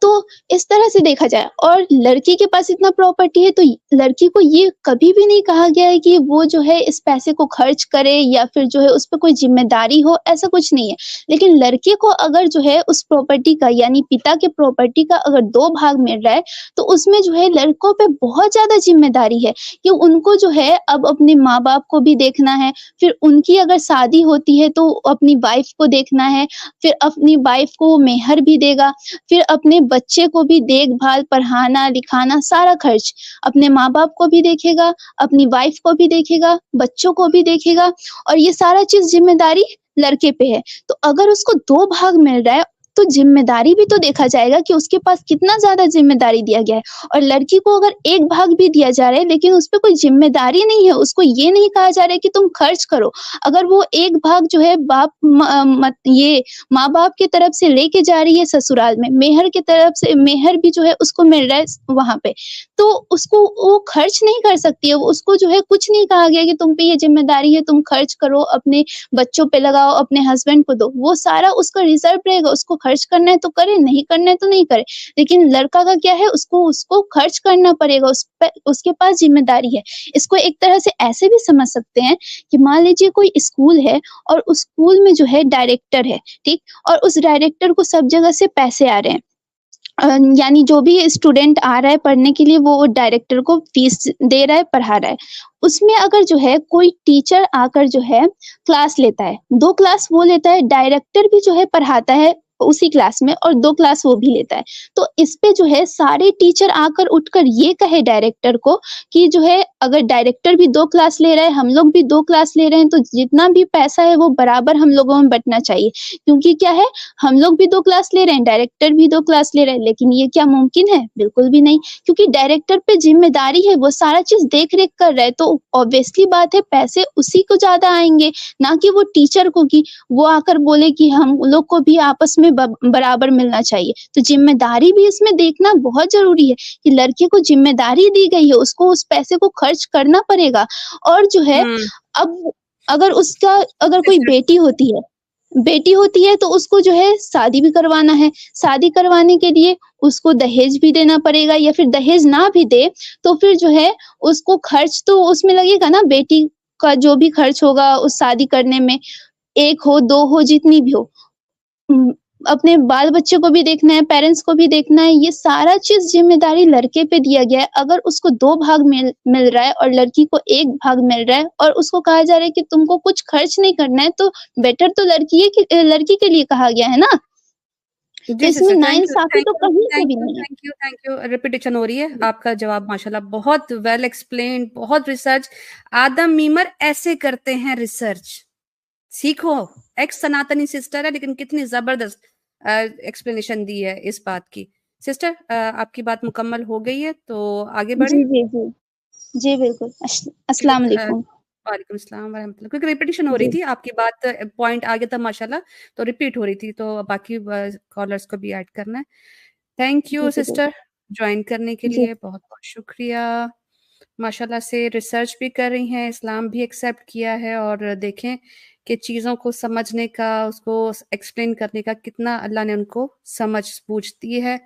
तो इस तरह से देखा जाए और लड़की के पास इतना प्रॉपर्टी है, तो लड़की को ये कभी भी नहीं कहा गया है कि वो जो है इस पैसे को खर्च करे या फिर जो है उस पे कोई ज़िम्मेदारी हो, ऐसा कुछ नहीं है। लेकिन लड़के को अगर जो है उस प्रॉपर्टी का यानी पिता के प्रॉपर्टी का अगर 2 भाग मिल रहा है, तो उसमें जो है लड़कों पे बहुत ज़्यादा ज़िम्मेदारी है कि उनको जो है अब अपने माँ-बाप को भी देखना है, फिर उनकी अगर शादी होती है तो अपनी वाइफ़ को देखना है, फिर अपनी वाइफ़ को मेहर भी देगा, फिर अपने बच्चे को भी देखभाल, पढ़ाना, लिखाना, सारा खर्च अपने माँ-बाप को भी देखेगा, अपनी वाइफ़ को भी देखेगा, बच्चों को भी देखेगा और ये सारा चीज़ ज़िम्मेदारी लड़के पे है। तो अगर उसको 2 भाग मिल रहा है, तो ज़िम्मेदारी भी तो देखा जाएगा कि उसके पास कितना ज़्यादा ज़िम्मेदारी दिया गया है और लड़की को अगर 1 भाग भी दिया जा रहा है, लेकिन उस पे कोई ज़िम्मेदारी नहीं है, उसको ये नहीं कहा जा रहा है कि तुम खर्च करो। अगर वो 1 भाग जो है ये माँ-बाप की तरफ से लेके जा रही है ससुराल में, मेहर की तरफ से मेहर भी जो है उसको मिल रहा है वहाँ पे, तो उसको वो खर्च नहीं कर सकती है। उसको जो है कुछ नहीं कहा गया कि तुम पे ये ज़िम्मेदारी है, तुम खर्च करो, अपने बच्चों पे लगाओ, अपने हस्बैंड को दो। वो सारा उसका रिज़र्व रहेगा, उसको खर्च करना है तो करे, नहीं करना है तो नहीं करे। लेकिन लड़का का क्या है, उसको खर्च करना पड़ेगा, उसके पास ज़िम्मेदारी है। इसको एक तरह से ऐसे भी समझ सकते हैं कि मान लीजिए कोई स्कूल है और उस स्कूल में जो है डायरेक्टर है, ठीक? और उस डायरेक्टर को सब जगह से पैसे आ रहे हैं। यानी जो भी स्टूडेंट आ रहा है पढ़ने के लिए वो डायरेक्टर को फीस दे रहा है, पढ़ा रहा है। उसमें अगर जो है कोई टीचर आकर जो है क्लास लेता है, 2 क्लास वो लेता है, डायरेक्टर भी जो है पढ़ाता है, उसी क्लास में और 2 क्लास वो भी लेता है। तो इस पे जो है सारे टीचर आकर उठकर ये कहे डायरेक्टर को कि जो है अगर डायरेक्टर भी 2 क्लास ले रहा है, हम लोग भी 2 क्लास ले रहे हैं, तो जितना भी पैसा है वो बराबर हम लोगों में बँटना चाहिए। क्योंकि क्या है, हम लोग भी 2 क्लास ले रहे हैं, डायरेक्टर भी 2 क्लास ले रहा है, लेकिन ये क्या मुमकिन है? बिल्कुल भी नहीं। क्योंकि डायरेक्टर पे ज़िम्मेदारी है, वो सारा चीज़ देख-रेख कर रहा है, तो ऑब्वियसली बात है पैसे उसी को ज़्यादा आएँगे, ना कि वो टीचर को कि वो आकर बोले कि हम लोग को भी आपस में बराबर मिलना चाहिए। तो ज़िम्मेदारी भी इसमें देखना बहुत ज़रूरी है कि लड़के को ज़िम्मेदारी दी गई है, उसको उस पैसे को खर्च करना पड़ेगा। और जो है अब अगर कोई बेटी होती है तो उसको जो है शादी भी करवाना है। शादी करवाने के लिए उसको दहेज भी देना पड़ेगा, या फिर दहेज ना भी दे तो फिर जो है उसको खर्च तो उसमें लगेगा ना, बेटी का जो भी खर्च होगा उस शादी करने में, 1 हो, 2 हो, जितनी भी हो। अपने बाल-बच्चे को भी देखना है, पेरेंट्स को भी देखना है, ये सारा चीज़ ज़िम्मेदारी लड़के पे दिया गया है। अगर उसको 2 भाग मिल रहा है और लड़की को 1 भाग मिल रहा है और उसको कहा जा रहा है कि तुमको कुछ खर्च नहीं करना है, तो बेटर तो लड़की के लिए कहा गया है ना। तो जी इसमें सिस्टर, नाइंसाफ़ी तो कहीं से भी नहीं है। Thank you. रिपीटिशन हो रही है। आपका जवाब माशाल्लाह बहुत वेल एक्सप्लेन्ड, बहुत रिसर्च। आदम मीमर ऐसे करते हैं रिसर्च। सीखो। एक्स सनातनी सिस्टर है, लेकिन कितनी जबरदस्त एक्सप्लेनेशन दी है इस बात की। सिस्टर, आपकी बात मुकम्मल हो गई है, तो आगे बढ़े। जी, जी, जी। जी, बिल्कुल। अस्सलाम वालेकुम। वालेकुम अस्सलाम वरहमतुल्लाह। क्योंकि रिपीटिशन हो रही जी। थी, आपकी बात पॉइंट आ गया था माशाल्लाह, तो रिपीट हो रही थी, तो बाकी कॉलर्स को भी ऐड करना है। Thank ji, you ji, sister बिल्कुल। ज्वाइन करने के जी। लिए, बहुत-बहुत शुक्रिया। माशाल्लाह से रिसर्च भी कर रही हैं, इस्लाम भी एक्सेप्ट किया है, और देखें कि चीज़ों को समझने का, उसको एक्सप्लेन करने का कितना अल्लाह ने उनको समझ बूझ दी है।